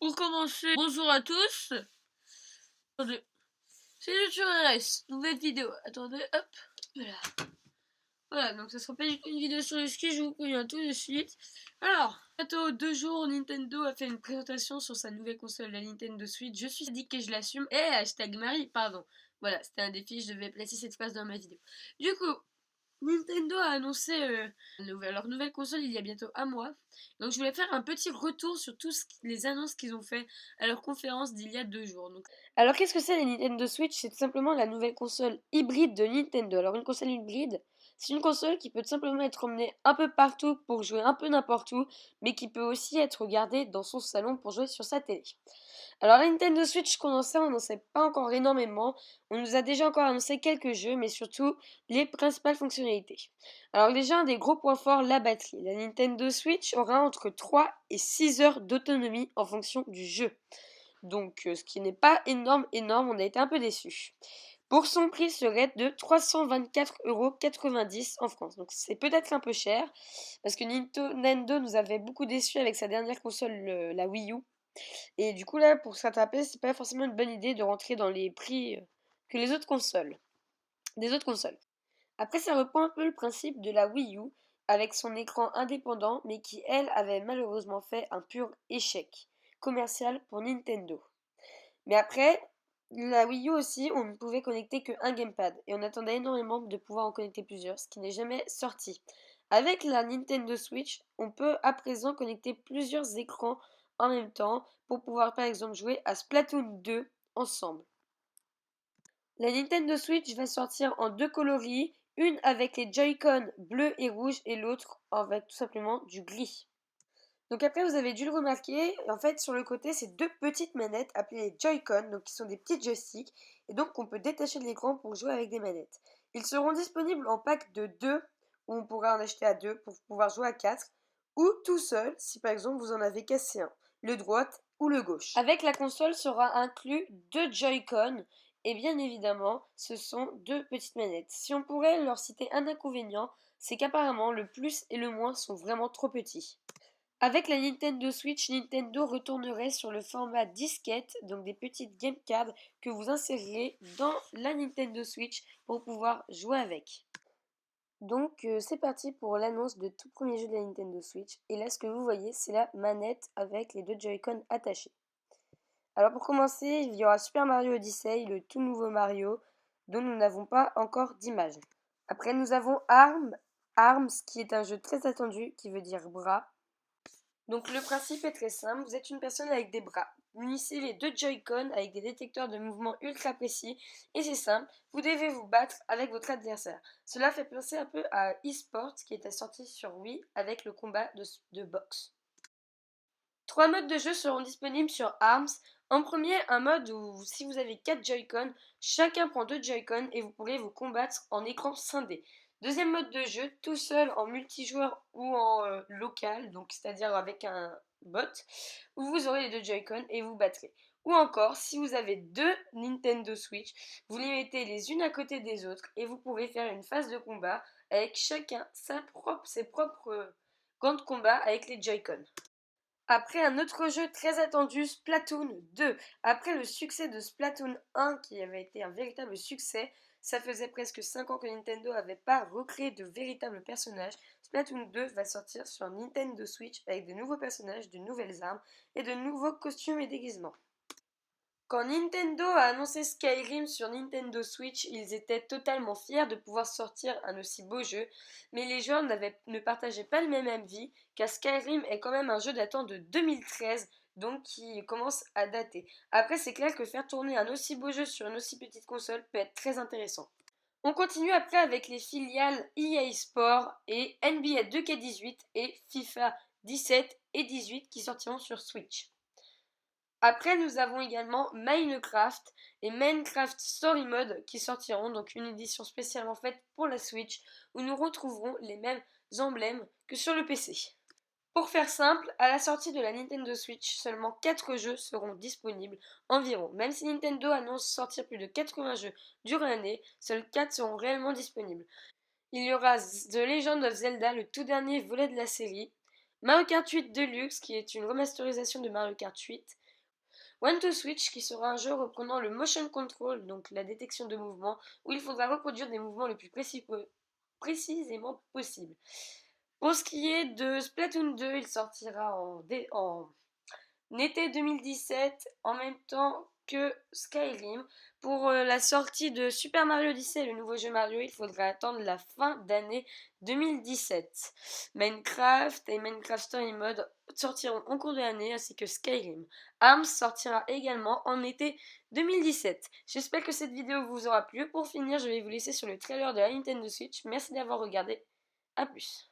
Pour commencer, bonjour à tous. Attendez, c'est YouTube RS, nouvelle vidéo. Attendez, hop, voilà. Voilà, donc ça sera pas du tout une vidéo sur le ski, je vous préviens tout de suite. Alors, bientôt 2 jours, Nintendo a fait une présentation sur sa nouvelle console, la Nintendo Switch. Je suis dit que je l'assume. Et hashtag Marie, pardon. Voilà, c'était un défi, je devais placer cette phrase dans ma vidéo. Du coup, Nintendo a annoncé leur nouvelle console il y a bientôt un mois. Donc je voulais faire un petit retour sur toutes les annonces qu'ils ont fait à leur conférence d'il y a 2 jours. Alors qu'est-ce que c'est la Nintendo Switch? C'est tout simplement la nouvelle console hybride de Nintendo. Alors une console hybride, c'est une console qui peut tout simplement être emmenée un peu partout pour jouer un peu n'importe où, mais qui peut aussi être gardée dans son salon pour jouer sur sa télé. Alors la Nintendo Switch, qu'on en sait, on n'en sait pas encore énormément. On nous a déjà encore annoncé quelques jeux, mais surtout les principales fonctionnalités. Alors déjà, un des gros points forts, la batterie. La Nintendo Switch aura entre 3 et 6 heures d'autonomie en fonction du jeu. Donc ce qui n'est pas énorme, on a été un peu déçus. Pour son prix serait de 324,90 € en France. Donc c'est peut-être un peu cher, parce que Nintendo nous avait beaucoup déçus avec sa dernière console, la Wii U. Et du coup, là, pour se rattraper, c'est pas forcément une bonne idée de rentrer dans les prix que les autres consoles, des autres consoles. Après, ça reprend un peu le principe de la Wii U, avec son écran indépendant, mais qui, elle, avait malheureusement fait un pur échec commercial pour Nintendo. Mais après, la Wii U aussi, on ne pouvait connecter qu'un gamepad, et on attendait énormément de pouvoir en connecter plusieurs, ce qui n'est jamais sorti. Avec la Nintendo Switch, on peut à présent connecter plusieurs écrans en même temps pour pouvoir par exemple jouer à Splatoon 2 ensemble. La Nintendo Switch va sortir en 2 coloris, une avec les Joy-Con bleu et rouge et l'autre avec tout simplement du gris. Donc après, vous avez dû le remarquer, en fait, sur le côté, c'est 2 petites manettes appelées les Joy-Con, donc qui sont des petits joysticks, et donc on peut détacher de l'écran pour jouer avec des manettes. Ils seront disponibles en pack de 2, où on pourra en acheter à 2 pour pouvoir jouer à 4, ou tout seul, si par exemple vous en avez cassé un, le droite ou le gauche. Avec la console sera inclus 2 Joy-Con, et bien évidemment, ce sont 2 petites manettes. Si on pourrait leur citer un inconvénient, c'est qu'apparemment le plus et le moins sont vraiment trop petits. Avec la Nintendo Switch, Nintendo retournerait sur le format disquette, donc des petites game cards que vous insérerez dans la Nintendo Switch pour pouvoir jouer avec. Donc c'est parti pour l'annonce de tout premier jeu de la Nintendo Switch. Et là, ce que vous voyez, c'est la manette avec les 2 Joy-Con attachés. Alors pour commencer, il y aura Super Mario Odyssey, le tout nouveau Mario, dont nous n'avons pas encore d'image. Après, nous avons Arms, qui est un jeu très attendu, qui veut dire bras. Donc le principe est très simple, vous êtes une personne avec des bras. Munissez les 2 Joy-Con avec des détecteurs de mouvement ultra précis et c'est simple, vous devez vous battre avec votre adversaire. Cela fait penser un peu à eSport qui était sorti sur Wii avec le combat de boxe. 3 modes de jeu seront disponibles sur ARMS. En premier, un mode où si vous avez 4 Joy-Con, chacun prend 2 Joy-Con et vous pourrez vous combattre en écran scindé. Deuxième mode de jeu, tout seul en multijoueur ou en local, donc c'est-à-dire avec un bot, où vous aurez les 2 Joy-Con et vous battrez. Ou encore, si vous avez 2 Nintendo Switch, vous les mettez les unes à côté des autres et vous pourrez faire une phase de combat avec chacun ses propres gants de combat avec les Joy-Con. Après un autre jeu très attendu, Splatoon 2. Après le succès de Splatoon 1, qui avait été un véritable succès, ça faisait presque 5 ans que Nintendo n'avait pas recréé de véritables personnages. Splatoon 2 va sortir sur Nintendo Switch avec de nouveaux personnages, de nouvelles armes et de nouveaux costumes et déguisements. Quand Nintendo a annoncé Skyrim sur Nintendo Switch, ils étaient totalement fiers de pouvoir sortir un aussi beau jeu, mais les joueurs ne partageaient pas le même avis, car Skyrim est quand même un jeu datant de 2013, donc qui commence à dater. Après, c'est clair que faire tourner un aussi beau jeu sur une aussi petite console peut être très intéressant. On continue après avec les filiales EA Sport et NBA 2K18 et FIFA 17 et 18 qui sortiront sur Switch. Après, nous avons également Minecraft et Minecraft Story Mode qui sortiront, donc une édition spécialement faite pour la Switch, où nous retrouverons les mêmes emblèmes que sur le PC. Pour faire simple, à la sortie de la Nintendo Switch, seulement 4 jeux seront disponibles environ. Même si Nintendo annonce sortir plus de 80 jeux durant l'année, seuls 4 seront réellement disponibles. Il y aura The Legend of Zelda, le tout dernier volet de la série, Mario Kart 8 Deluxe, qui est une remasterisation de Mario Kart 8, One to Switch, qui sera un jeu reprenant le motion control, donc la détection de mouvements, où il faudra reproduire des mouvements le plus précisément possible. Pour ce qui est de Splatoon 2, il sortira en été 2017, en même temps que Skyrim. Pour la sortie de Super Mario Odyssey, le nouveau jeu Mario, il faudra attendre la fin d'année 2017. Minecraft et Minecraft Story Mode sortiront en cours de l'année, ainsi que Skyrim. ARMS sortira également en été 2017. J'espère que cette vidéo vous aura plu. Pour finir, je vais vous laisser sur le trailer de la Nintendo Switch. Merci d'avoir regardé. A plus.